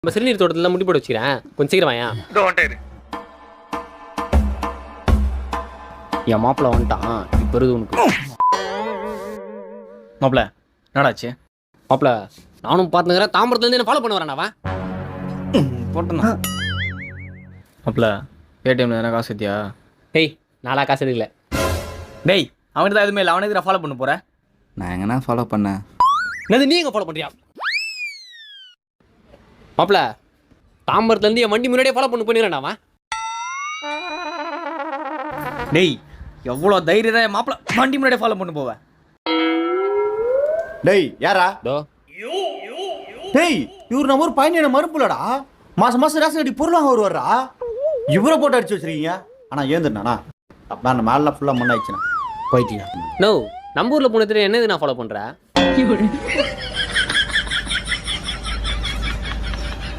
நம்ம சிறுநீர் தோட்டத்தில் முடி போட்டு வச்சுக்கிறேன், கொஞ்சம் சீக்கிரம் வாயா. என் மாப்பிள்ள வந்துட்டான், இப்போ வருது உனக்கு. மாப்பிள்ள என்னடாச்சு? மாப்பிள்ள நானும் பார்த்துக்கிறேன், தாம்பரத்துலேருந்து என்ன ஃபாலோ பண்ண வரேன் அவன். போட்டேண்ணா. மாப்பிள்ள ஏடிஎம்ல எதனா காசு ஏத்தியா? டேய் நாளா காசு எடுக்கல. டேய் அவனுக்கு தான் எதுவுமே இல்லை, அவனுக்கு நான் ஃபாலோ பண்ண போகிறேன். நான் எங்கன்னா ஃபாலோ பண்ணேன். என்னது நீ எங்கே ஃபாலோ பண்ணுறியா? மாப்பிள்ள தாம்பரத்துலேருந்து என் வண்டி முன்னாடியே ஃபாலோ பண்ணிக்கிறேன் அவன். டேய் எவ்வளோ தைரியம் தான் மாப்பிள்ள வண்டி முன்னாடியே ஃபாலோ பண்ண போவேன். டேய் யாரா? தோ டேய் இவர் நம்ம ஊர் பயணியான மறுப்புலடா. மாசம் மாசம் ரேஷன் கட்டி பொருள் வாங்க வருவாரா? இவரை போட்டு அடிச்சு வச்சிருக்கீங்க. ஆனால் ஏந்துண்ணா அப்போ அந்த மேலாம் ஃபுல்லாக மண்ணாயிடுச்சுண்ணா போயிட்டீங்க. நோ நம்ம ஊரில் போனது என்னது நான் ஃபாலோ பண்ணுறேன்.